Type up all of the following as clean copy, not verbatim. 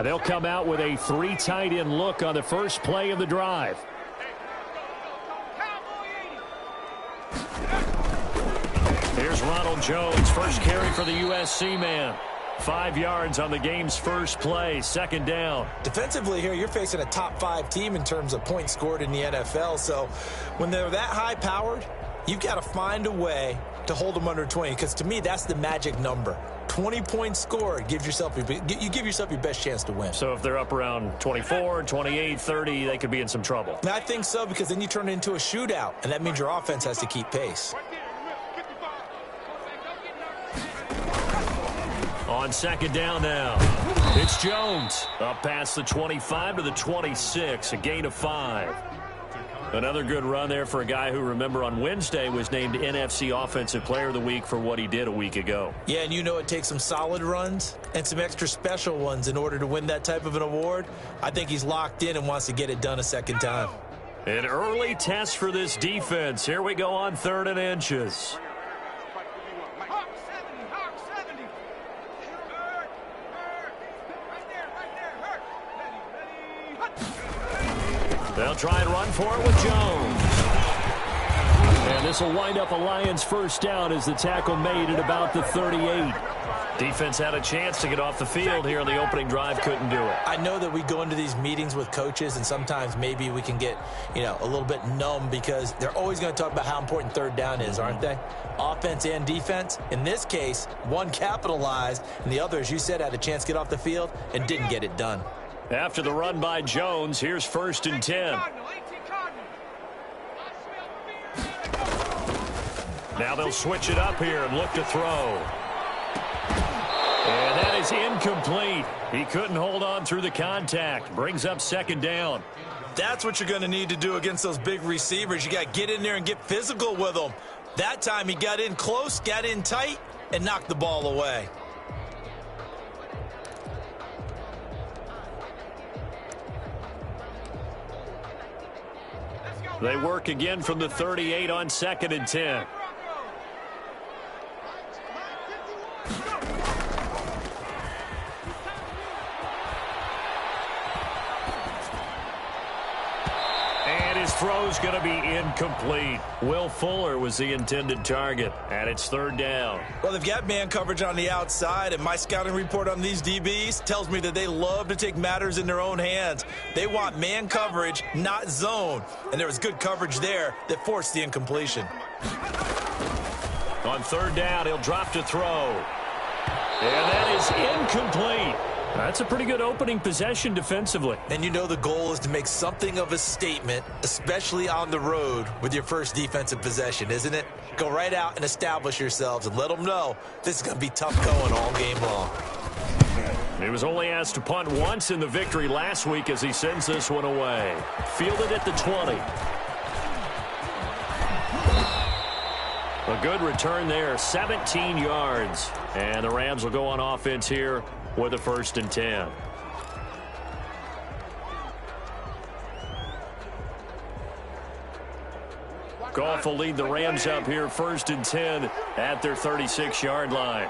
They'll come out with a 3 tight end look on the first play of the drive. Here's Ronald Jones, first carry for the USC man. 5 yards on the game's first play, second down. Defensively here, you're facing a top 5 team in terms of points scored in the NFL. So when they're that high-powered, you've got to find a way to hold them under 20, because to me, that's the magic number. 20 points scored, you give yourself your best chance to win. So if they're up around 24, 28, 30, they could be in some trouble. And I think so, because then you turn it into a shootout, and that means your offense has to keep pace. On second down now, it's Jones. Up past the 25 to the 26, a gain of 5. Another good run there for a guy who, remember, on Wednesday was named NFC Offensive Player of the Week for what he did a week ago. Yeah, and you know it takes some solid runs and some extra special ones in order to win that type of an award. I think he's locked in and wants to get it done a second time. An early test for this defense. Here we go on 3rd and inches. They'll try and run for it with Jones. And this will wind up a Lions first down as the tackle made at about the 38. Defense had a chance to get off the field here on the opening drive, couldn't do it. I know that we go into these meetings with coaches, and sometimes maybe we can get, a little bit numb, because they're always going to talk about how important 3rd down is, aren't they? Offense and defense. In this case, one capitalized, and the other, as you said, had a chance to get off the field and didn't get it done. After the run by Jones, here's 1st and 10. Now they'll switch it up here and look to throw. And that is incomplete. He couldn't hold on through the contact. Brings up 2nd down. That's what you're going to need to do against those big receivers. You got to get in there and get physical with them. That time he got in close, got in tight, and knocked the ball away. They work again from the 38 on 2nd and 10. And his throw's going to be incomplete. Will Fuller was the intended target, and it's 3rd down. Well, they've got man coverage on the outside, and my scouting report on these DBs tells me that they love to take matters in their own hands. They want man coverage, not zone. And there was good coverage there that forced the incompletion. On 3rd down, he'll drop to throw. And that is incomplete. That's a pretty good opening possession defensively. And you know the goal is to make something of a statement, especially on the road with your first defensive possession, isn't it? Go right out and establish yourselves and let them know this is going to be tough going all game long. He was only asked to punt once in the victory last week as he sends this one away. Fielded at the 20. A good return there, 17 yards. And the Rams will go on offense here with a 1st and 10. Goff will lead the Rams up here 1st and 10 at their 36-yard line.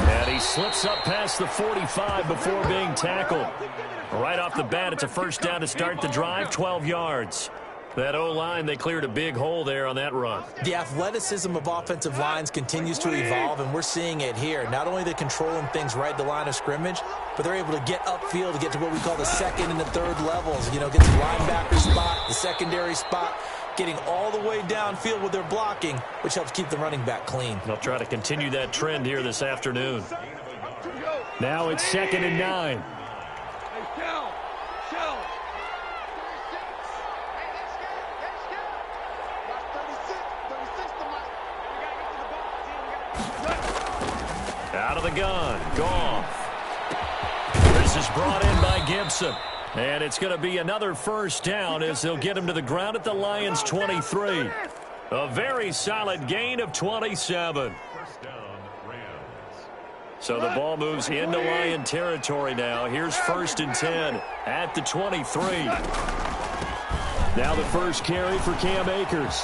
And he slips up past the 45 before being tackled. Right off the bat, it's a 1st down to start the drive, 12 yards. That O-line, they cleared a big hole there on that run. The athleticism of offensive lines continues to evolve, and we're seeing it here. Not only are they controlling things right at the line of scrimmage, but they're able to get upfield to get to what we call the 2nd and the 3rd levels. Get the linebacker spot, the secondary spot, getting all the way downfield with their blocking, which helps keep the running back clean. They'll try to continue that trend here this afternoon. Now it's 2nd and 9. Out of the gun, Goff. This is brought in by Gibson. And it's going to be another 1st down as they'll get him to the ground at the Lions' 23. A very solid gain of 27. So the ball moves into Lion territory now. Here's 1st and 10 at the 23. Now the first carry for Cam Akers.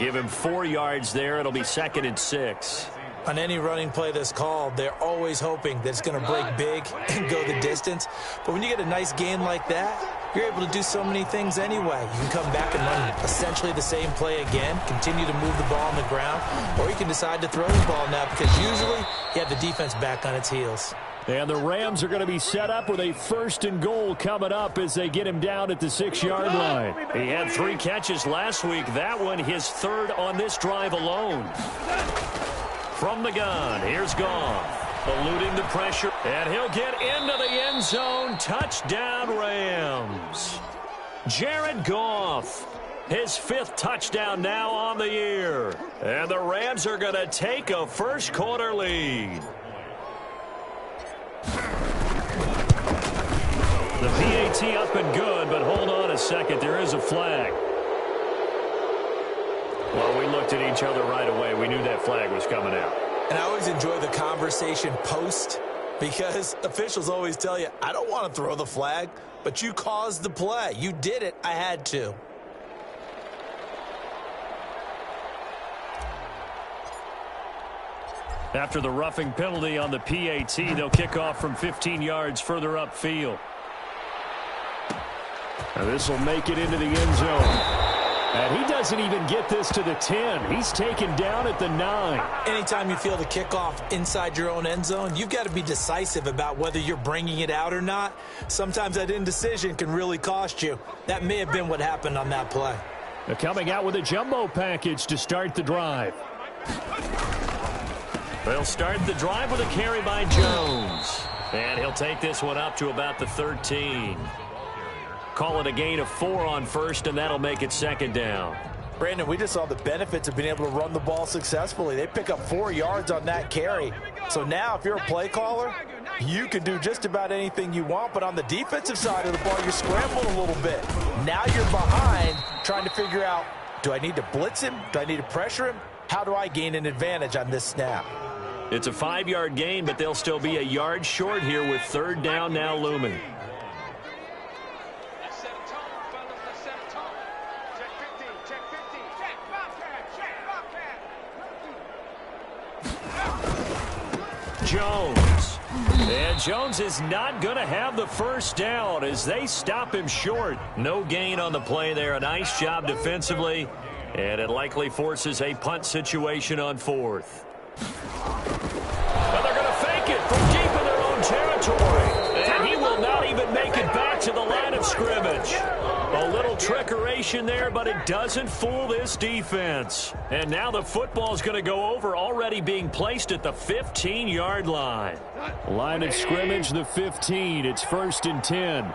give him 4 yards there. It'll be 2nd and 6. On any running play that's called, they're always hoping that it's going to break big and go the distance. But when you get a nice gain like that, you're able to do so many things anyway. You can come back and run essentially the same play again, continue to move the ball on the ground, or you can decide to throw the ball now because usually you have the defense back on its heels. And the Rams are going to be set up with a 1st and goal coming up as they get him down at the 6-yard line. He had 3 catches last week. That one his 3rd on this drive alone. From the gun, here's Goff, eluding the pressure, and he'll get into the end zone. Touchdown, Rams. Jared Goff, his 5th touchdown now on the year. And the Rams are going to take a first-quarter lead. The PAT up and good, but hold on a second. There is a flag. Well, we looked at each other right away. We knew that flag was coming out. And I always enjoy the conversation post because officials always tell you, I don't want to throw the flag, but you caused the play. You did it. I had to. After the roughing penalty on the PAT, they'll kick off from 15 yards further upfield. Now this will make it into the end zone. And he doesn't even get this to the 10. He's taken down at the 9. Anytime you feel the kickoff inside your own end zone, you've got to be decisive about whether you're bringing it out or not. Sometimes that indecision can really cost you. That may have been what happened on that play. They're coming out with a jumbo package to start the drive. They'll start the drive with a carry by Jones. And he'll take this one up to about the 13. Call it a gain of 4 on 1st, and that'll make it 2nd down. Brandon, we just saw the benefits of being able to run the ball successfully. They pick up 4 yards on that carry. So now if you're a play caller, you can do just about anything you want. But on the defensive side of the ball, you're scrambling a little bit. Now you're behind trying to figure out, do I need to blitz him? Do I need to pressure him? How do I gain an advantage on this snap? It's a 5-yard gain, but they'll still be a yard short here with 3rd down now looming. Jones. And Jones is not going to have the 1st down as they stop him short. No gain on the play there. A nice job defensively. And it likely forces a punt situation on 4th. But they're going to fake it from deep in their own territory. And he will not even make it back to the line of scrimmage. A little trickeration there, but it doesn't fool this defense. And now the football's going to go over, already being placed at the 15-yard line. Line of scrimmage, the 15. It's 1st and 10.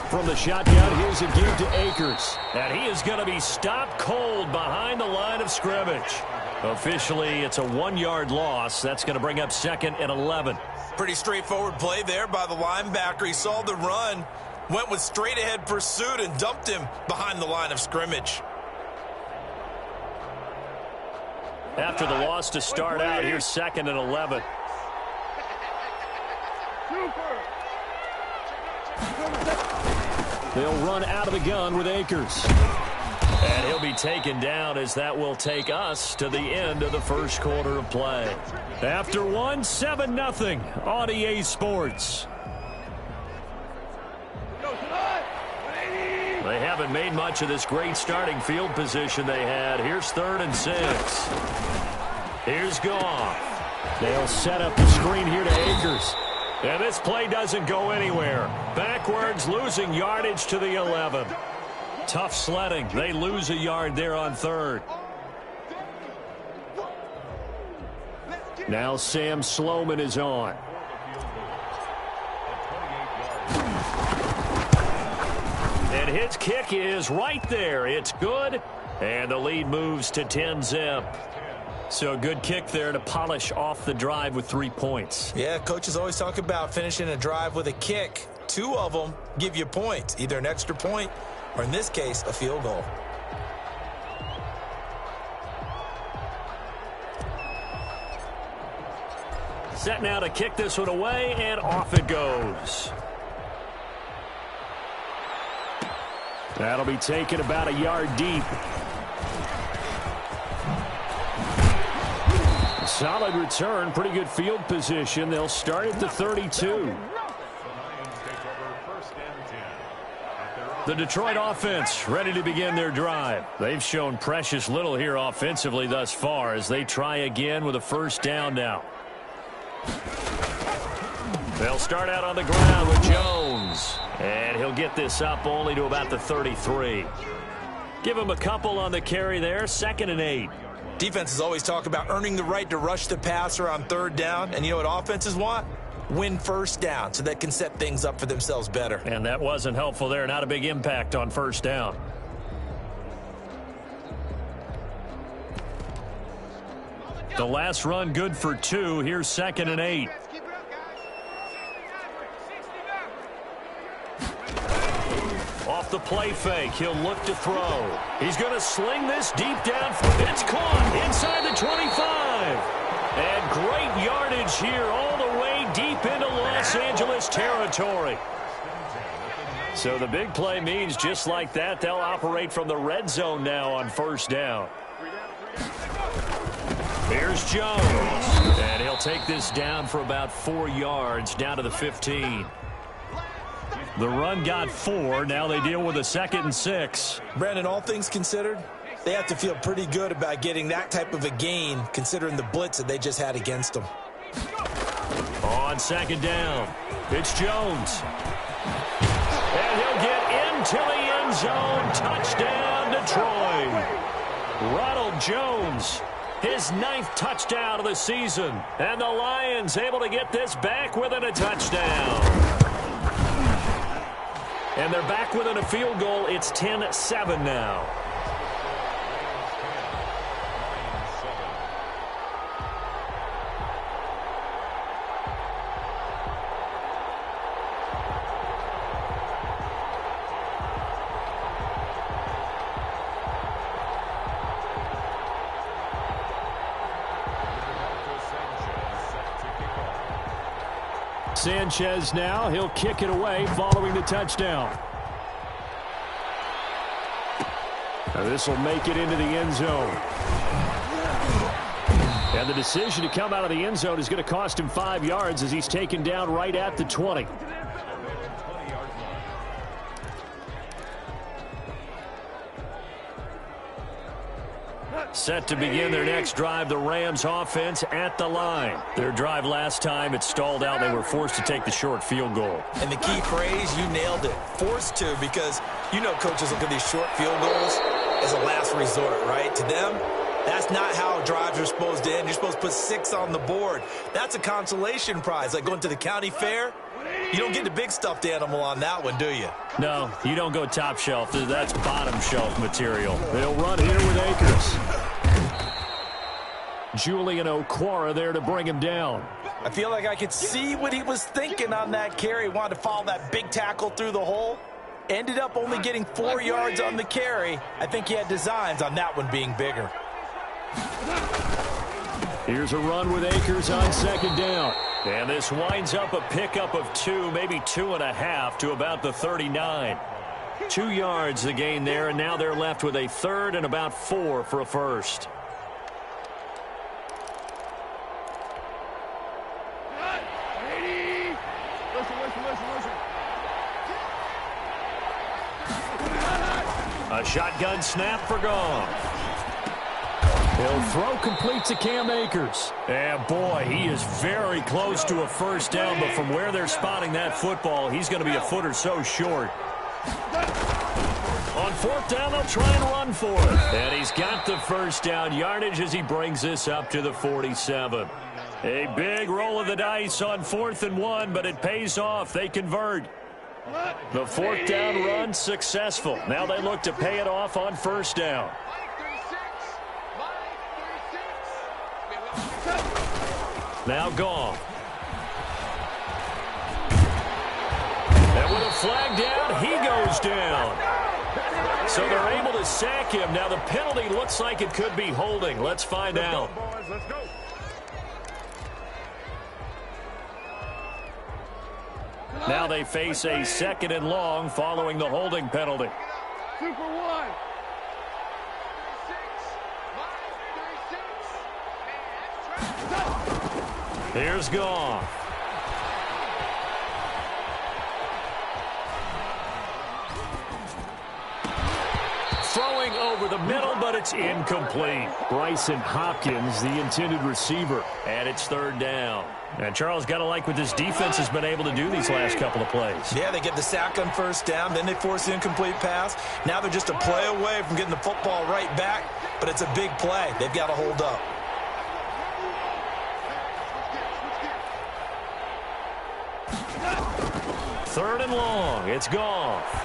From the shotgun, here's a give to Akers. And he is going to be stopped cold behind the line of scrimmage. Officially, it's a 1-yard loss. That's going to bring up 2nd and 11. Pretty straightforward play there by the linebacker. He saw the run, went with straight-ahead pursuit, and dumped him behind the line of scrimmage. After the loss to start out, here's 2nd and 11. They'll run out of the gun with Akers. And he'll be taken down as that will take us to the end of the 1st quarter of play. After 7-0 on EA Sports. They haven't made much of this great starting field position they had. Here's 3rd and 6. Here's Goff. They'll set up the screen here to Akers. And this play doesn't go anywhere. Backwards, losing yardage to the 11. Tough sledding. They lose a yard there on 3rd. Now Sam Sloman is on. And his kick is right there. It's good. And the lead moves to 10-zip. So a good kick there to polish off the drive with 3 points. Yeah, coaches always talk about finishing a drive with a kick. 2 of them give you points, either an extra point or, in this case, a field goal. Set now to kick this one away, and off it goes. That'll be taken about a yard deep. Solid return, pretty good field position. They'll start at the 32. The Detroit offense ready to begin their drive. They've shown precious little here offensively thus far as they try again with a first down now. They'll start out on the ground with Jones. And he'll get this up only to about the 33. Give him a couple on the carry there, 2nd and 8. Defenses always talk about earning the right to rush the passer on 3rd down. And you know what offenses want? Win first down so they can set things up for themselves better. And that wasn't helpful there. Not a big impact on first down. The last run good for 2. Here's 2nd and 8. Off the play fake, he'll look to throw. He's going to sling this deep down. It's caught inside the 25. And great yardage here all the way deep into Los Angeles territory. So the big play means just like that, they'll operate from the red zone now on first down. Here's Jones. And he'll take this down for about 4 yards down to the 15. The run got 4. Now they deal with a 2nd and 6. Brandon, all things considered, they have to feel pretty good about getting that type of a gain considering the blitz that they just had against them. On 2nd down, it's Jones. And he'll get into the end zone. Touchdown, Detroit. Ronald Jones, his 9th touchdown of the season. And the Lions able to get this back within a touchdown. And they're back within a field goal. It's 10-7 now. Sanchez now, he'll kick it away following the touchdown. Now this will make it into the end zone. And the decision to come out of the end zone is going to cost him 5 yards as he's taken down right at the 20. Set to begin their next drive, the Rams offense at the line. Their drive last time, it stalled out. They were forced to take the short field goal. And the key phrase, you nailed it, forced to, because you know coaches look at these short field goals as a last resort, right? To them, that's not how drives are supposed to end. You're supposed to put 6 on the board. That's a consolation prize, like going to the county fair. You don't get the big stuffed animal on that one, do you? No, you don't go top shelf. That's bottom shelf material. They'll run here with Akers. Julian Okwara there to bring him down. I feel like I could see what he was thinking on that carry. He wanted to follow that big tackle through the hole. Ended up only getting 4 yards on the carry. I think he had designs on that one being bigger. Here's a run with Akers on 2nd down. And this winds up a pickup of 2, maybe 2.5 to about the 39. 2 yards the gain there, and now they're left with a 3rd and about 4 for a first. A shotgun snap for Goff. He'll throw complete to Cam Akers. And boy, he is very close to a first down, but from where they're spotting that football, he's going to be a foot or so short. On 4th down, they'll try and run for it. And he's got the first down yardage as he brings this up to the 47. A big roll of the dice on 4th and 1, but it pays off. They convert. The 4th down run successful. Now they look to pay it off on first down. Now Goff. And with a flag down, he goes down. So they're able to sack him. Now the penalty looks like it could be holding. Let's find out. Now they face a 2nd and long following the holding penalty. Super one. Here's Goff. Throwing over the middle, but it's incomplete. Bryson Hopkins, the intended receiver. And it's 3rd down. And Charles, got to like what this defense has been able to do these last couple of plays. Yeah, they get the sack on 1st down, then they force the incomplete pass. Now they're just a play away from getting the football right back, but it's a big play. They've got to hold up. Third and long. It's Goff.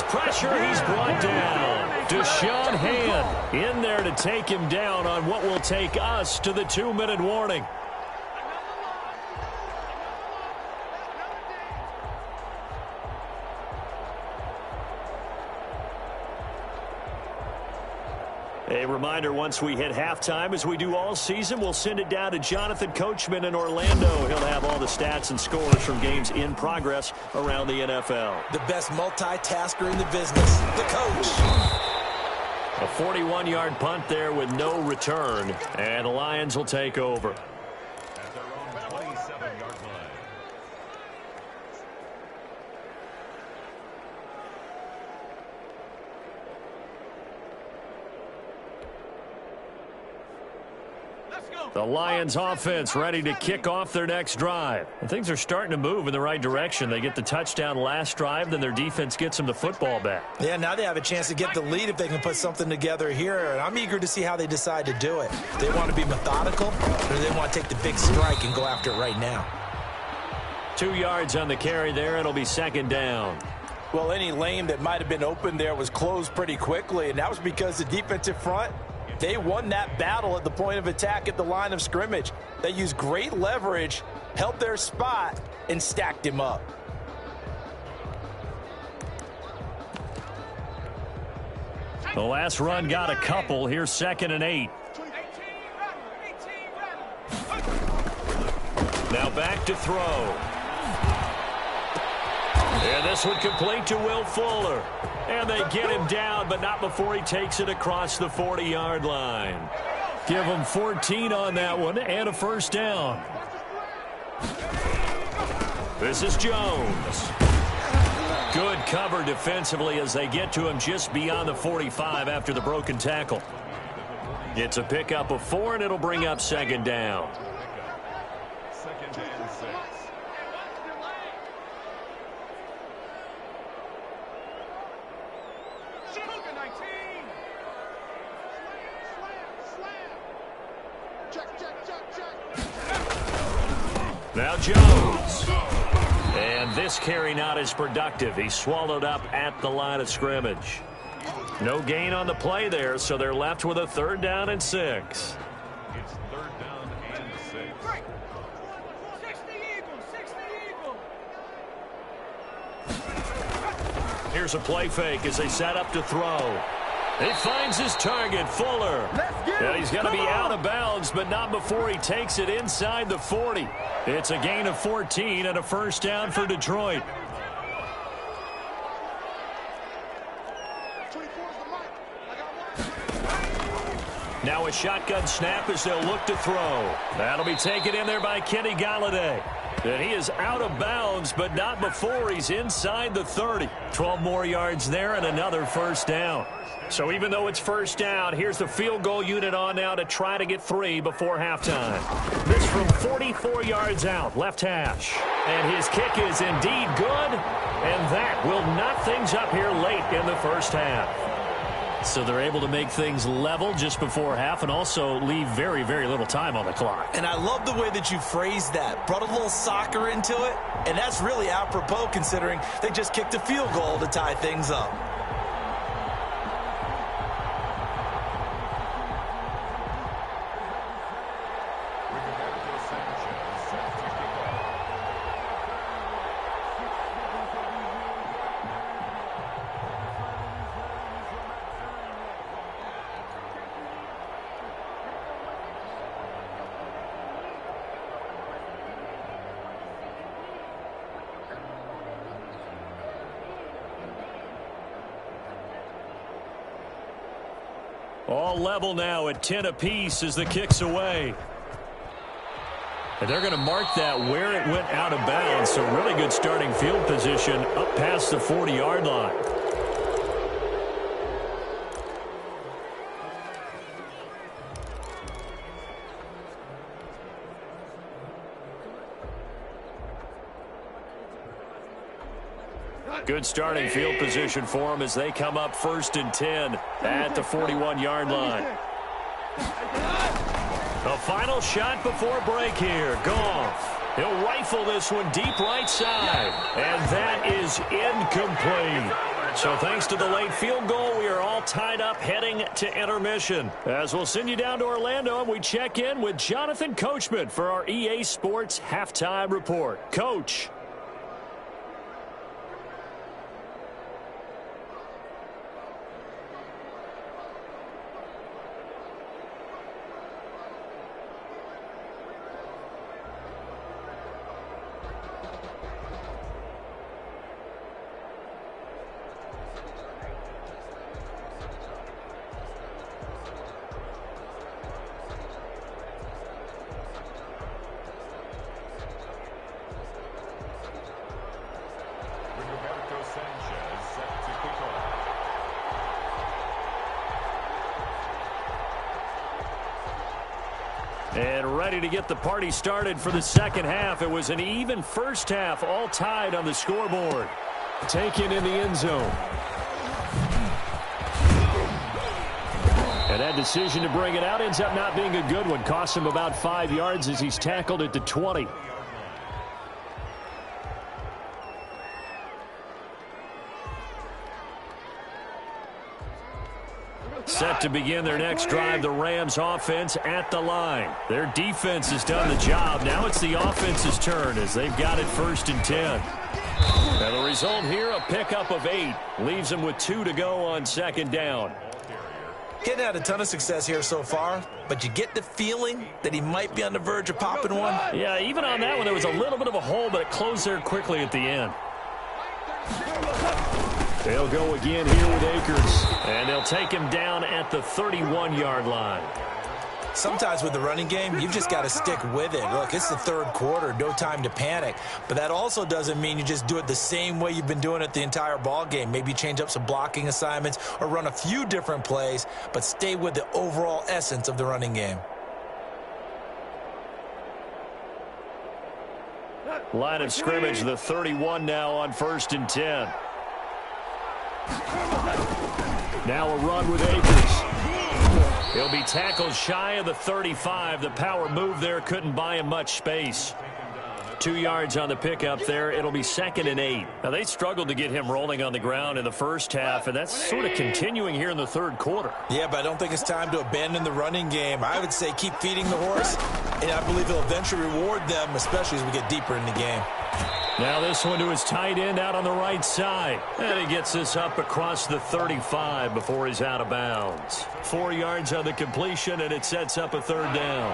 Pressure, he's brought down. Deshaun Hand in there to take him down on what will take us to the 2-minute warning. A reminder, once we hit halftime, as we do all season, we'll send it down to Jonathan Coachman in Orlando. He'll have all the stats and scores from games in progress around the NFL. The best multitasker in the business, the coach. A 41-yard punt there with no return, and the Lions will take over. The Lions offense ready to kick off their next drive. And things are starting to move in the right direction. They get the touchdown last drive, then their defense gets them the football back. Yeah, now they have a chance to get the lead if they can put something together here. And I'm eager to see how they decide to do it. They want to be methodical, or do they want to take the big strike and go after it right now? 2 yards on the carry there. It'll be 2nd down. Well, any lane that might have been open there was closed pretty quickly, and that was because the defensive front, they won that battle at the point of attack at the line of scrimmage. They used great leverage, held their spot, and stacked him up. The last run got a couple. Here's 2nd and 8. Now back to throw. And this one complete to Will Fuller. And they get him down, but not before he takes it across the 40-yard line. Give him 14 on that one and a 1st down. This is Jones. Good cover defensively as they get to him just beyond the 45 after the broken tackle. It's a pickup of 4, and it'll bring up 2nd down. Now Jones. And this carry not as productive. He's swallowed up at the line of scrimmage. No gain on the play there, so they're left with a 3rd down and 6. It's 3rd down and 6. 60 Eagles. Here's a play fake as they set up to throw. He finds his target, Fuller. Yeah, he's going to be out of bounds, but not before he takes it inside the 40. It's a gain of 14 and a 1st down for Detroit. Now a shotgun snap as they'll look to throw. That'll be taken in there by Kenny Golladay. And he is out of bounds, but not before he's inside the 30. 12 more yards there and another 1st down. So even though it's 1st down, here's the field goal unit on now to try to get 3 before halftime. This from 44 yards out, left hash. And his kick is indeed good, and that will knot things up here late in the 1st half. So they're able to make things level just before half and also leave very, very little time on the clock. And I love the way that you phrased that. Brought a little soccer into it, and that's really apropos considering they just kicked a field goal to tie things up. All level now at 10 apiece as the kick's away. And they're going to mark that where it went out of bounds. So really good starting field position up past the 40-yard line. Good starting field position for them as they come up 1st and 10 at the 41-yard line. The final shot before break here. Goff. He'll rifle this one deep right side. And that is incomplete. So thanks to the late field goal, we are all tied up heading to intermission. As we'll send you down to Orlando, and we check in with Jonathan Coachman for our EA Sports Halftime Report. Coach. And ready to get the party started for the second half. It was an even first half, all tied on the scoreboard. Taken in the end zone. And that decision to bring it out ends up not being a good one. Cost him about 5 yards as he's tackled at the 20. Set to begin their next drive, the Rams offense at the line. Their defense has done the job. Now it's the offense's turn as they've got it 1st and 10. And the result here, a pickup of 8. Leaves them with 2 to go on 2nd down. Getting had a ton of success here so far, but you get the feeling that he might be on the verge of popping one. Yeah, even on that one, there was a little bit of a hole, but it closed there quickly at the end. They'll go again here with Akers. And they'll take him down at the 31-yard line. Sometimes with the running game, you've just got to stick with it. Look, it's the 3rd quarter, no time to panic. But that also doesn't mean you just do it the same way you've been doing it the entire ball game. Maybe change up some blocking assignments or run a few different plays, but stay with the overall essence of the running game. Line of scrimmage, the 31 now on 1st and 10. Now a run with Akers. He'll be tackled shy of the 35. The power move there couldn't buy him much space. 2 yards on the pickup there. It'll be 2nd and 8. Now, they struggled to get him rolling on the ground in the first half, and that's sort of continuing here in the 3rd quarter. Yeah, but I don't think it's time to abandon the running game. I would say keep feeding the horse, and I believe he'll eventually reward them, especially as we get deeper in the game. Now this one to his tight end out on the right side. And he gets this up across the 35 before he's out of bounds. 4 yards on the completion, and it sets up a 3rd down.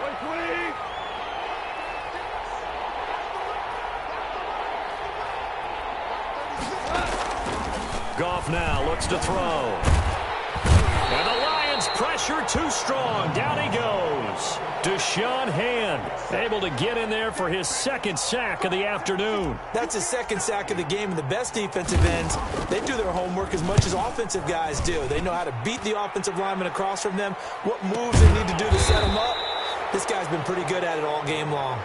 Goff now looks to throw. And the Lions pressure too strong. Down he goes. Deshaun Hand able to get in there for his 2nd sack of the afternoon. That's his 2nd sack of the game, and the best defensive ends, they do their homework as much as offensive guys do. They know how to beat the offensive lineman across from them, what moves they need to do to set them up. This guy's been pretty good at it all game long.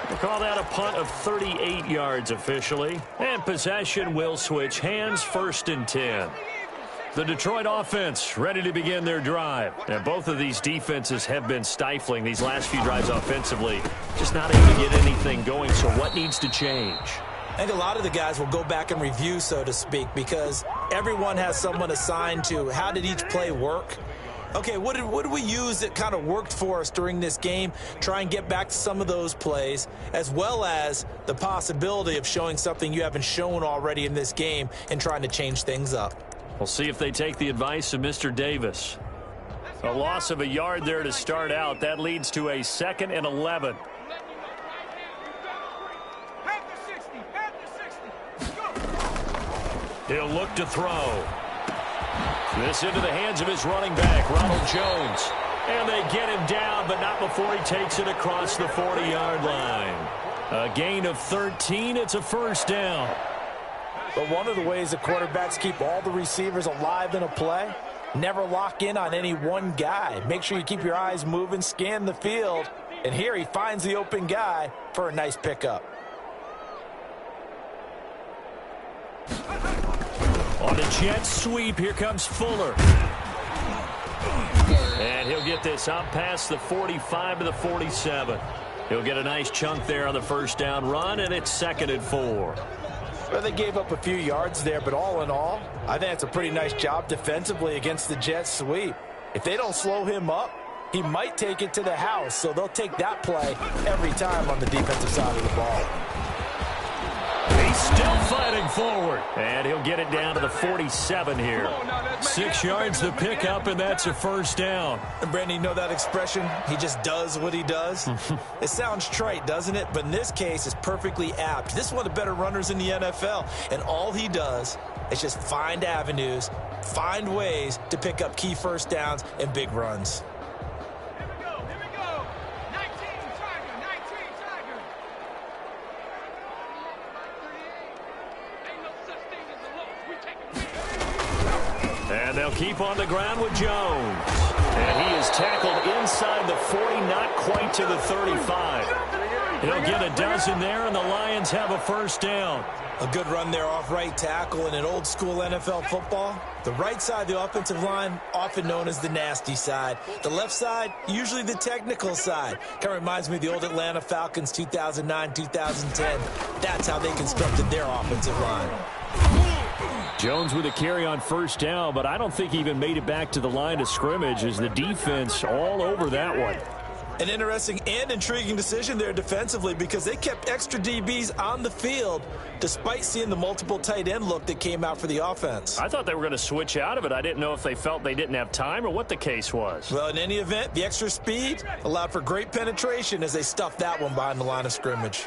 We'll call that a punt of 38 yards officially. And possession will switch hands, 1st and 10. The Detroit offense ready to begin their drive. And both of these defenses have been stifling these last few drives offensively. Just not able to get anything going, so what needs to change? I think a lot of the guys will go back and review, so to speak, because everyone has someone assigned to how did each play work. Okay, what did we use that kind of worked for us during this game? Try and get back to some of those plays, as well as the possibility of showing something you haven't shown already in this game and trying to change things up. We'll see if they take the advice of Mr. Davis. A loss of a yard there to start out. That leads to a 2nd and 11. He'll look to throw. This into the hands of his running back, Ronald Jones. And they get him down, but not before he takes it across the 40-yard line. A gain of 13. It's a first down. But one of the ways the quarterbacks keep all the receivers alive in a play, never lock in on any one guy. Make sure you keep your eyes moving, scan the field. And here he finds the open guy for a nice pickup. On the jet sweep, here comes Fuller. And he'll get this up past the 45 to the 47. He'll get a nice chunk there on the first down run, and it's 2nd and 4. Well, they gave up a few yards there, but all in all, I think it's a pretty nice job defensively against the jet sweep. If they don't slow him up, he might take it to the house, so they'll take that play every time on the defensive side of the ball. He's still fighting forward, and he'll get it down to the 47 here. 6 yards to pick up, and that's a first down. And Brandon, you know that expression? He just does what he does? It sounds trite, doesn't it? But in this case, it's perfectly apt. This is one of the better runners in the NFL, and all he does is just find avenues, find ways to pick up key first downs and big runs. And they'll keep on the ground with Jones. And he is tackled inside the 40, not quite to the 35. He'll get a dozen there, and the Lions have a first down. A good run there off right tackle in an old-school NFL football. The right side of the offensive line, often known as the nasty side. The left side, usually the technical side. Kind of reminds me of the old Atlanta Falcons 2009-2010. That's how they constructed their offensive line. Jones with a carry on first down, but I don't think he even made it back to the line of scrimmage as the defense all over that one. An interesting and intriguing decision there defensively because they kept extra DBs on the field despite seeing the multiple tight end look that came out for the offense. I thought they were going to switch out of it. I didn't know if they felt they didn't have time or what the case was. Well, in any event, the extra speed allowed for great penetration as they stuffed that one behind the line of scrimmage.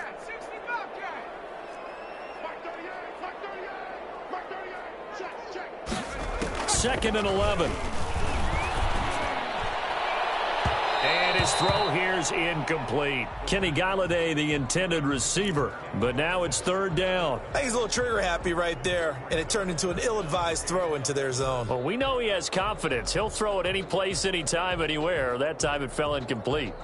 Second and 11. And his throw here's incomplete. Kenny Galladay, the intended receiver. But now it's third down. I think he's a little trigger happy right there, and it turned into an ill-advised throw into their zone. Well, we know he has confidence. He'll throw it any place, anytime, anywhere. That time it fell incomplete.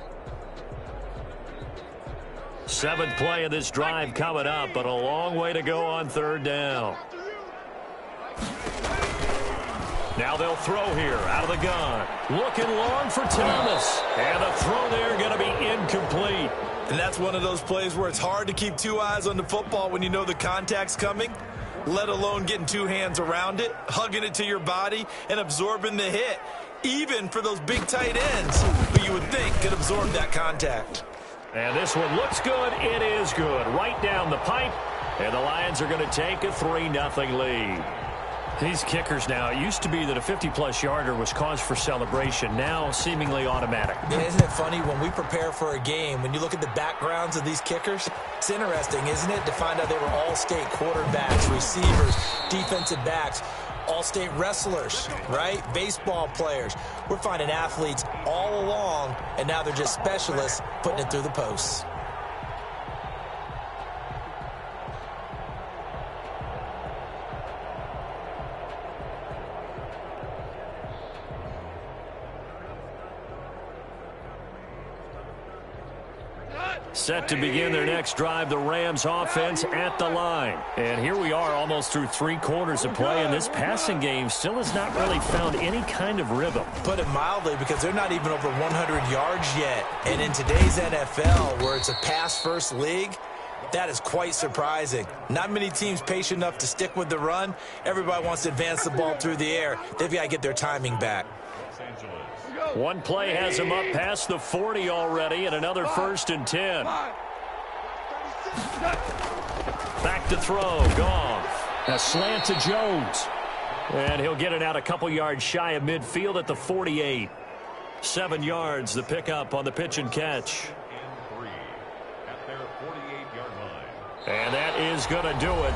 7th play of this drive coming up, but a long way to go on third down. Now they'll throw here out of the gun. Looking long for Thomas. And the throw there going to be incomplete. And that's one of those plays where it's hard to keep two eyes on the football when you know the contact's coming, let alone getting two hands around it, hugging it to your body, and absorbing the hit, even for those big tight ends who you would think could absorb that contact. And this one looks good. It is good. Right down the pipe. And the Lions are going to take a 3-0 lead. These kickers now, it used to be that a 50-plus yarder was cause for celebration. Now, seemingly automatic. Yeah, isn't it funny when we prepare for a game, when you look at the backgrounds of these kickers, it's interesting, isn't it, to find out they were all-state quarterbacks, receivers, defensive backs, all-state wrestlers, right? Baseball players. We're finding athletes all along, and now they're just specialists putting it through the posts. Set to begin their next drive, the Rams offense at the line. And here we are almost through 3 quarters of play, and this passing game still has not really found any kind of rhythm. Put it mildly, because they're not even over 100 yards yet. And in today's NFL, where it's a pass-first league, that is quite surprising. Not many teams patient enough to stick with the run. Everybody wants to advance the ball through the air. They've got to get their timing back. One play has him up past the 40 already, and another 1st and 10. Back to throw, Goff. A slant to Jones. And he'll get it out a couple yards shy of midfield at the 48. 7 yards, the pickup on the pitch and catch. And that is going to do it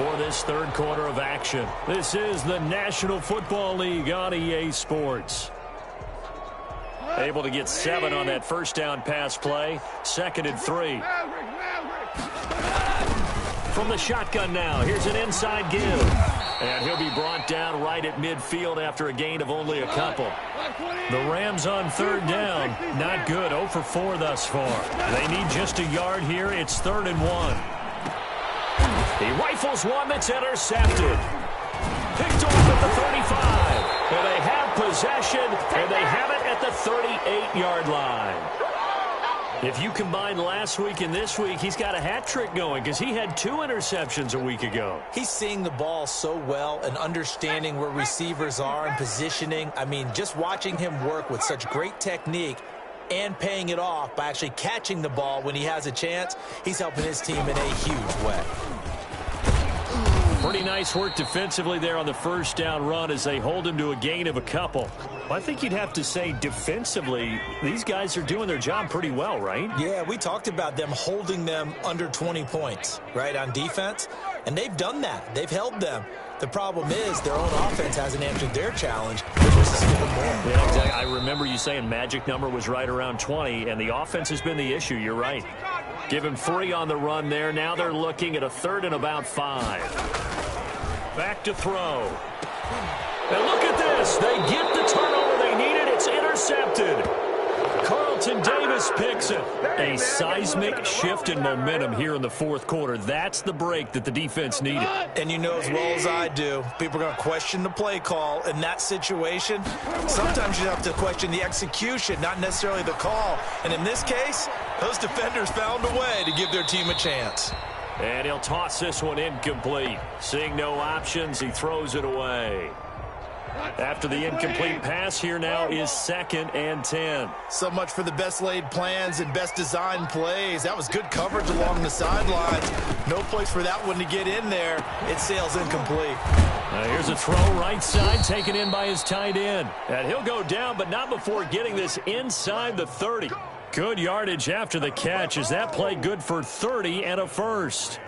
for this third quarter of action. This is the National Football League on EA Sports. Able to get 7 on that first down pass play. 2nd and 3. From the shotgun now, here's an inside give. And he'll be brought down right at midfield after a gain of only a couple. The Rams on 3rd down. Not good. 0 for 4 thus far. They need just a yard here. It's 3rd and 1. He rifles one that's intercepted. Picked off at the 35. And they have possession, and they have it at the 38-yard line. If you combine last week and this week, he's got a hat trick going because he had 2 interceptions a week ago. He's seeing the ball so well and understanding where receivers are and positioning. I mean, just watching him work with such great technique and paying it off by actually catching the ball when he has a chance, he's helping his team in a huge way. Pretty nice work defensively there on the first down run as they hold him to a gain of a couple. Well, I think you'd have to say defensively, these guys are doing their job pretty well, right? Yeah, we talked about them holding them under 20 points, right, on defense. And they've done that. They've held them. The problem is their own offense hasn't answered their challenge, which was to score more. Yeah, exactly. I remember you saying magic number was right around 20, and the offense has been the issue. You're right. Give him 3 on the run there. Now they're looking at a 3rd and about 5. Back to throw. And look at this. They get the turnover they needed. It's intercepted. Carlton Davis picks it. A seismic shift in momentum here in the 4th quarter. That's the break that the defense needed. And you know as well as I do, people are going to question the play call. In that situation, sometimes you have to question the execution, not necessarily the call. And in this case, those defenders found a way to give their team a chance. And he'll toss this one incomplete. Seeing no options, he throws it away. After the incomplete pass, here now is 2nd and 10. So much for the best laid plans and best designed plays. That was good coverage along the sidelines. No place for that one to get in there. It sails incomplete. Here's a throw right side, taken in by his tight end. And he'll go down, but not before getting this inside the 30. Good yardage after the catch. Is that play good for 30 and a first?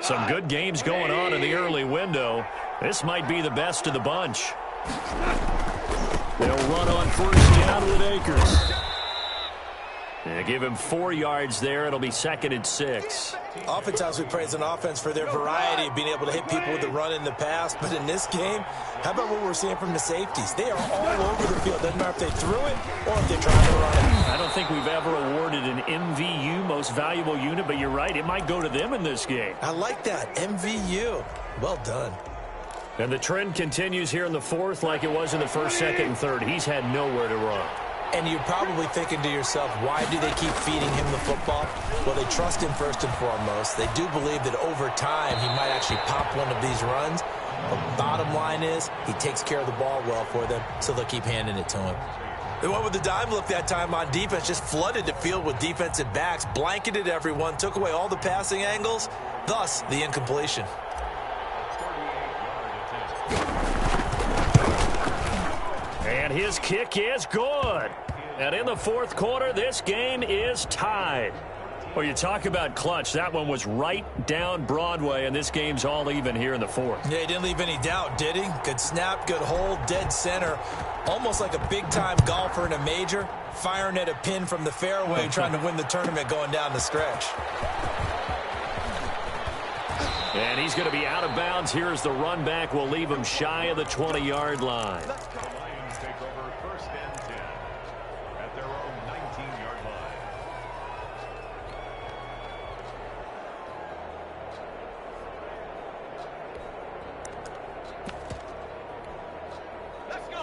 Some good games going on in the early window. This might be the best of the bunch. They'll run on 1st down with Akers. And give him 4 yards there. It'll be 2nd and 6. Oftentimes we praise an offense for their variety of being able to hit people with the run in the pass. But in this game, how about what we're seeing from the safeties? They are all over the field. Doesn't matter if they threw it or if they're trying to run it. I don't think we've ever awarded an MVU, most valuable unit, but you're right. It might go to them in this game. I like that. MVU. Well done. And the trend continues here in the 4th like it was in the 1st, 2nd, and 3rd. He's had nowhere to run. And you're probably thinking to yourself, why do they keep feeding him the football? Well, they trust him first and foremost. They do believe that over time he might actually pop one of these runs. But bottom line is he takes care of the ball well for them, so they'll keep handing it to him. They went with the dime look that time on defense, just flooded the field with defensive backs, blanketed everyone, took away all the passing angles, thus the incompletion. And his kick is good. And in the 4th quarter, this game is tied. Well, you talk about clutch. That one was right down Broadway, and this game's all even here in the 4th. Yeah, he didn't leave any doubt, did he? Good snap, good hold, dead center. Almost like a big-time golfer in a major, firing at a pin from the fairway, trying to win the tournament going down the stretch. And he's going to be out of bounds. Here's the run back. We'll leave him shy of the 20-yard line.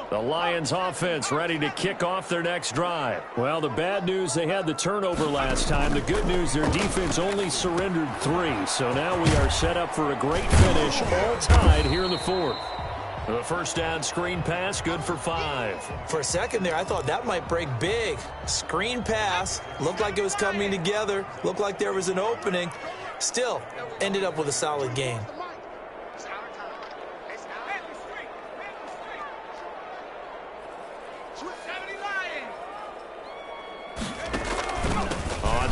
The Lions offense ready to kick off their next drive. Well, the bad news, they had the turnover last time. The good news, their defense only surrendered 3. So now we are set up for a great finish, all tied here in the 4th. The 1st down screen pass, good for 5. For a second there, I thought that might break big. Screen pass, looked like it was coming together, looked like there was an opening. Still, ended up with a solid gain.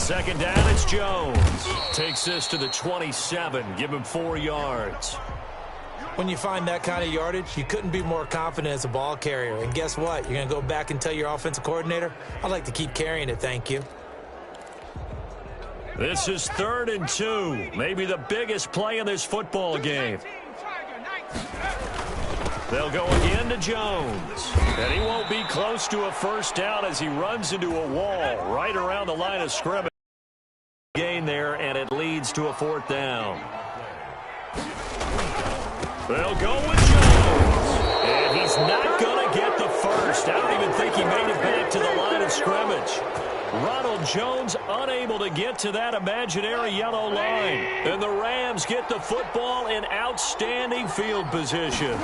second down, it's Jones. Takes this to the 27. Give him 4 yards. When you find that kind of yardage, you couldn't be more confident as a ball carrier. And guess what? You're going to go back and tell your offensive coordinator, I'd like to keep carrying it, thank you. This is 3rd and 2. Maybe the biggest play in this football game. They'll go again to Jones. And he won't be close to a first down as he runs into a wall right around the line of scrimmage. Gain there, and it leads to a 4th down. They'll go with Jones. And he's not going to get the first. I don't even think he made it back to the line of scrimmage. Ronald Jones unable to get to that imaginary yellow line. And the Rams get the football in outstanding field position.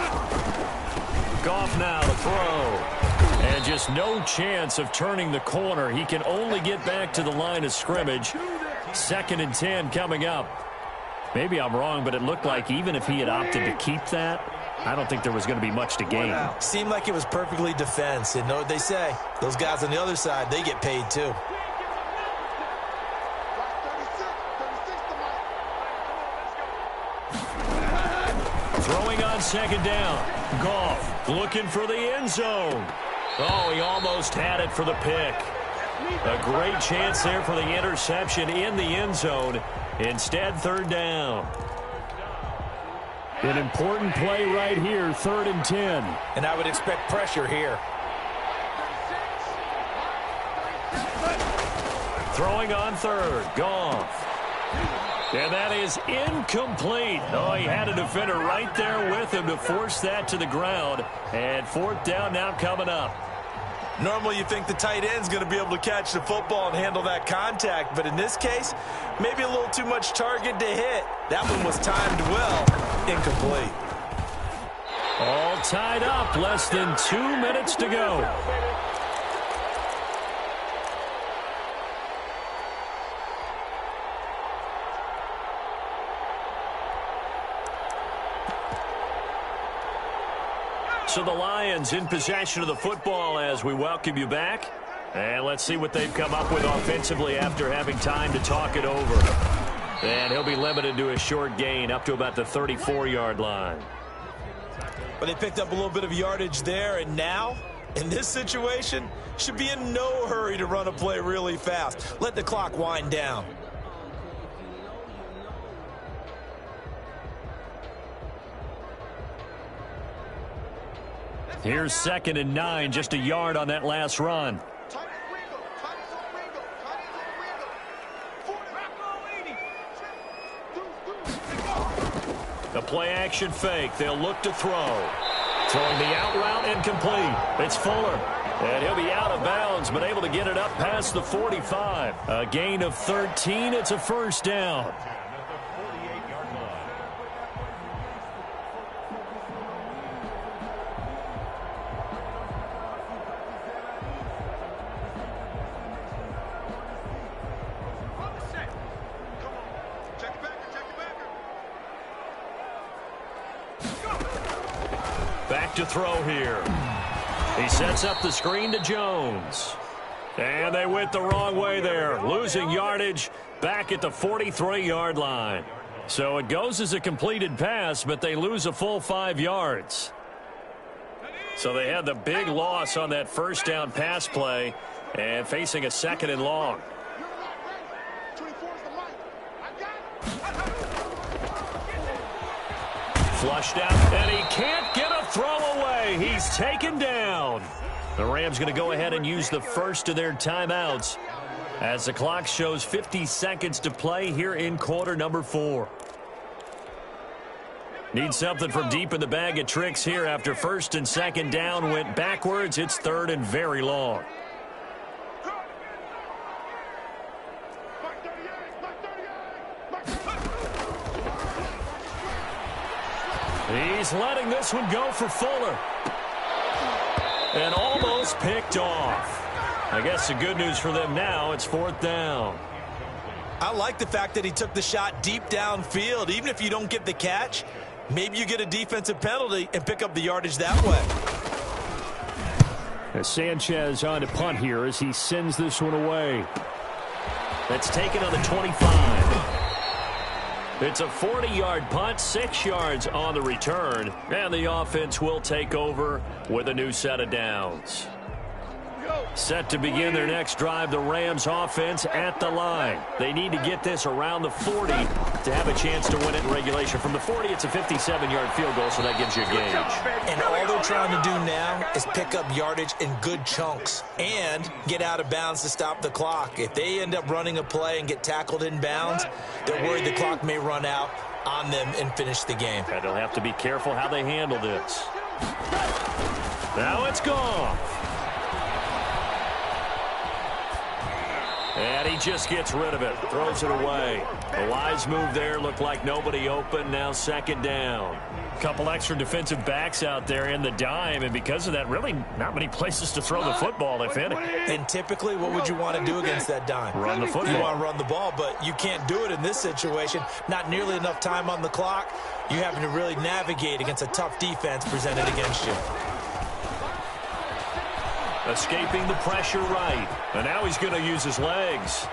Goff now to throw. And just no chance of turning the corner. He can only get back to the line of scrimmage. 2nd and 10 coming up. Maybe I'm wrong, but it looked like even if he had opted to keep that, I don't think there was going to be much to gain. Seemed like it was perfectly defense. And know what they say? Those guys on the other side, they get paid too. Throwing on 2nd down. Goff looking for the end zone. Oh, he almost had it for the pick. A great chance there for the interception in the end zone. Instead, 3rd down. An important play right here, 3rd and 10. And I would expect pressure here. Throwing on 3rd. Goff. And that is incomplete. Oh, he had a defender right there with him to force that to the ground. And 4th down now coming up. Normally you think the tight end's going to be able to catch the football and handle that contact, but in this case, maybe a little too much target to hit. That one was timed well. Incomplete. All tied up. Less than 2 minutes to go. So the Lions in possession of the football as we welcome you back. And let's see what they've come up with offensively after having time to talk it over. And he'll be limited to a short gain up to about the 34-yard line. But they picked up a little bit of yardage there, and now, in this situation, should be in no hurry to run a play really fast. Let the clock wind down. Here's 2nd and 9, just a yard on that last run. The play action fake. They'll look to throw. Throwing the out route incomplete. It's Fuller. And he'll be out of bounds, but able to get it up past the 45. A gain of 13. It's a 1st down. Back to throw here. He sets up the screen to Jones. And they went the wrong way there. Losing yardage back at the 43-yard line. So it goes as a completed pass, but they lose a full 5 yards. So they had the big loss on that 1st down pass play and facing a 2nd and long. Flushed out, and he can't get a throw away. He's taken down. The Rams going to go ahead and use the first of their timeouts as the clock shows 50 seconds to play here in quarter number 4. Need something from deep in the bag of tricks here after 1st and 2nd down went backwards. It's 3rd and very long. He's letting this one go for Fuller. And almost picked off. I guess the good news for them now, it's 4th down. I like the fact that he took the shot deep downfield. Even if you don't get the catch, maybe you get a defensive penalty and pick up the yardage that way. As Sanchez on to punt here as he sends this one away. That's taken on the 25. It's a 40-yard punt, 6 yards on the return, and the offense will take over with a new set of downs. Set to begin their next drive, the Rams offense at the line. They need to get this around the 40 to have a chance to win it in regulation. From the 40, it's a 57-yard field goal, so that gives you a gauge. And all they're trying to do now is pick up yardage in good chunks and get out of bounds to stop the clock. If they end up running a play and get tackled in bounds, they're worried the clock may run out on them and finish the game. And they'll have to be careful how they handle this. Now it's gone. And he just gets rid of it, throws it away. The wise move there, looked like nobody open, now second down. Couple extra defensive backs out there in the dime, and because of that, really not many places to throw the football, if any. And typically, what would you want to do against that dime? Run the football. You want to run the ball, but you can't do it in this situation. Not nearly enough time on the clock. You having to really navigate against a tough defense presented against you. Escaping the pressure right. And now he's going to use his legs.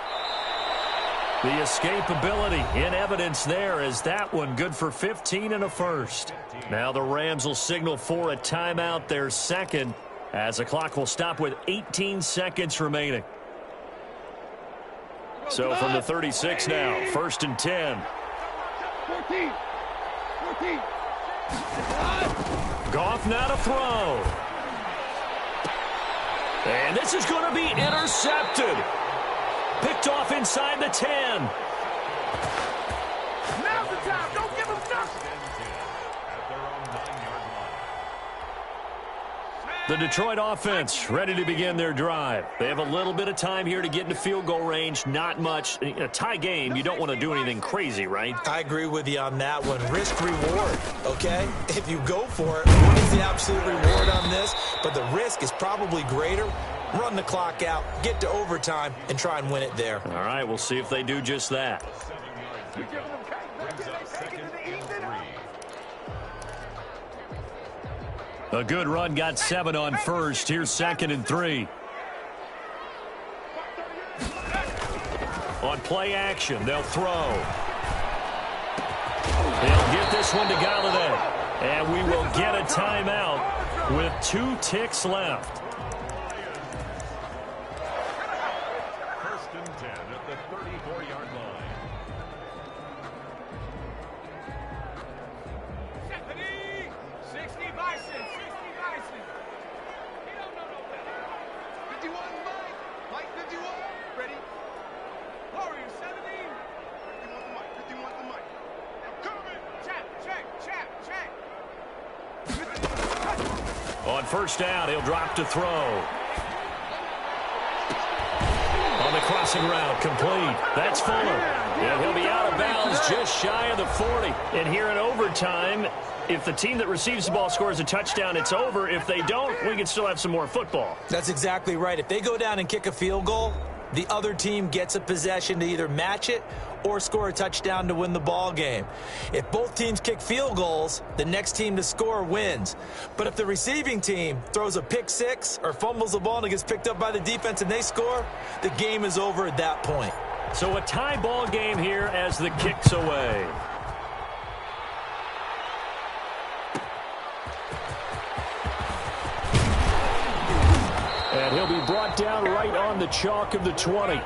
The escapability in evidence there as that one good for 15 and a first. Now the Rams will signal for a timeout, their second, as the clock will stop with 18 seconds remaining. So from the 36 now, first and 10. 14. Goff now to throw. And this is going to be intercepted. Picked off inside the 10. Now's the time. Don't give him nothing. The Detroit offense ready to begin their drive. They have a little bit of time here to get into field goal range. Not much. In a tie game, you don't want to do anything crazy, right? I agree with you on that one. Risk-reward, okay? If you go for it, what is the absolute reward on this? But the risk is probably greater. Run the clock out, get to overtime, and try and win it there. All right, we'll see if they do just that. A good run, got 7 on first. Here's second and 3. On play action, they'll throw. They'll get this one to Galladay. And we will get a timeout with 2 ticks left. First and 10 at the 34-yard line. Stephanie! 60 Bison! 60 Bison! He don't know no better. 51 Mike! Mike 51! Ready? Warrior 70! 51 the Mike! 51 the Mike! I'm coming! Check! On first down, he'll drop to throw. On the crossing route, complete. That's Fuller. And he'll be out of bounds just shy of the 40. And here in overtime, if the team that receives the ball scores a touchdown, it's over. If they don't, we can still have some more football. That's exactly right. If they go down and kick a field goal, the other team gets a possession to either match it or score a touchdown to win the ball game. If both teams kick field goals, the next team to score wins. But if the receiving team throws a pick six or fumbles the ball and it gets picked up by the defense and they score, the game is over at that point. So a tie ball game here as the kick's away. And he'll be brought down right on the chalk of the 20.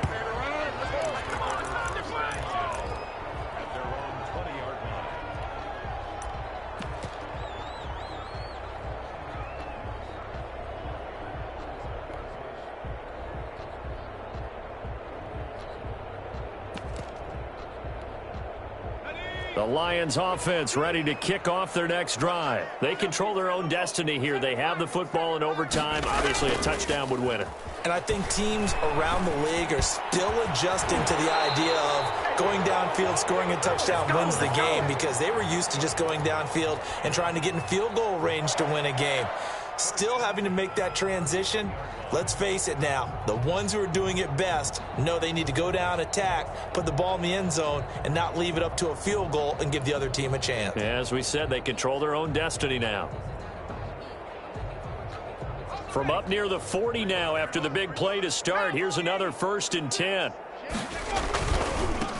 The Lions offense ready to kick off their next drive. They control their own destiny here. They have the football in overtime. Obviously, a touchdown would win it. And I think teams around the league are still adjusting to the idea of going downfield, scoring a touchdown wins the game, because they were used to just going downfield and trying to get in field goal range to win a game. Still having to make that transition. Let's face it now, the ones who are doing it best know they need to go down, attack, put the ball in the end zone, and not leave it up to a field goal and give the other team a chance. As we said, they control their own destiny now. From up near the 40 now after the big play to start, here's another 1st and 10.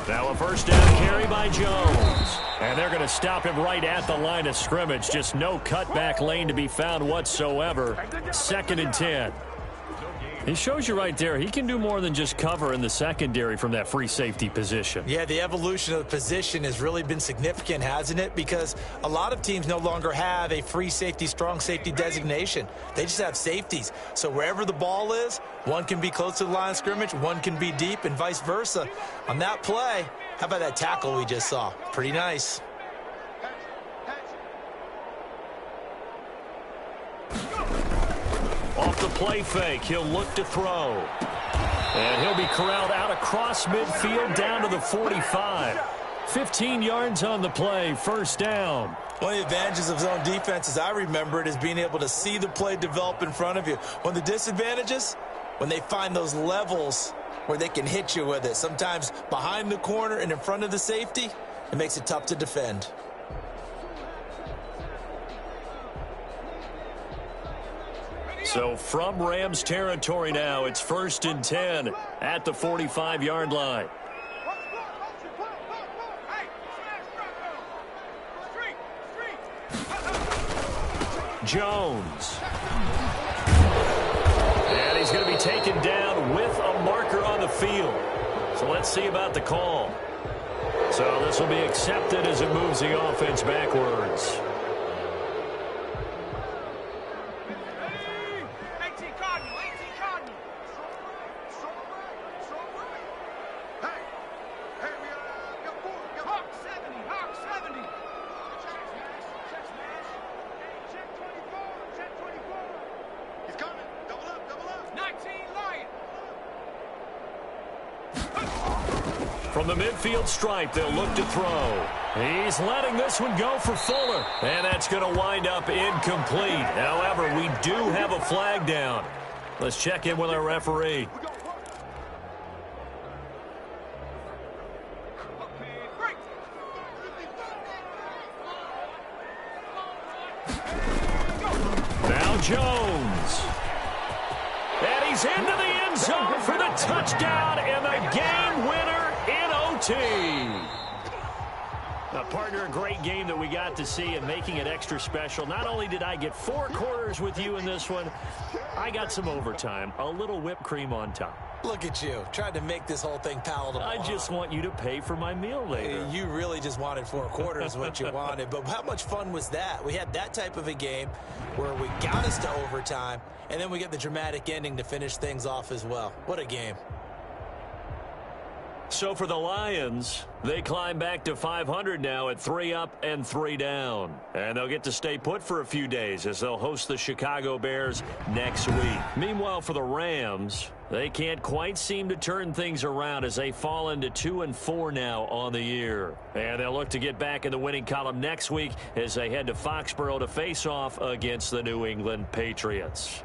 Now a first down carry by Jones. And they're going to stop him right at the line of scrimmage. Just no cutback lane to be found whatsoever. 2nd and 10. He shows you right there, he can do more than just cover in the secondary from that free safety position. Yeah, the evolution of the position has really been significant, hasn't it? Because a lot of teams no longer have a free safety, strong safety designation. They just have safeties. So wherever the ball is, one can be close to the line of scrimmage, one can be deep, and vice versa. On that play, how about that tackle we just saw? Pretty nice. Off the play fake, he'll look to throw. And he'll be corralled out across midfield down to the 45. 15 yards on the play, first down. One of the advantages of zone defense, as I remember it, is being able to see the play develop in front of you. One of the disadvantages, when they find those levels where they can hit you with it. Sometimes behind the corner and in front of the safety, it makes it tough to defend. So from Rams territory now, it's 1st and 10 at the 45-yard line. Jones. And he's going to be taken down with a marker on the field. So let's see about the call. So this will be accepted as it moves the offense backwards. From the midfield stripe, they'll look to throw. He's letting this one go for Fuller. And that's going to wind up incomplete. However, we do have a flag down. Let's check in with our referee. Now Jones. And he's into the end zone for the touchdown and the game winner. Partner, a great game that we got to see and making it extra special. Not only did I get 4 quarters with you in this one, I got some overtime, a little whipped cream on top. Look at you, trying to make this whole thing palatable. I just want you to pay for my meal later. You really just wanted 4 quarters what you wanted, but how much fun was that? We had that type of a game where we got us to overtime, and then we get the dramatic ending to finish things off as well. What a game. So for the Lions, they climb back to 500 now at 3 up and 3 down. And they'll get to stay put for a few days as they'll host the Chicago Bears next week. Meanwhile, for the Rams, they can't quite seem to turn things around as they fall into 2-4 now on the year. And they'll look to get back in the winning column next week as they head to Foxborough to face off against the New England Patriots.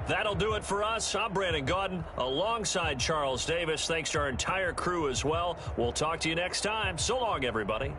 That'll do it for us. I'm Brandon Gaudin alongside Charles Davis. Thanks to our entire crew as well. We'll talk to you next time. So long, everybody.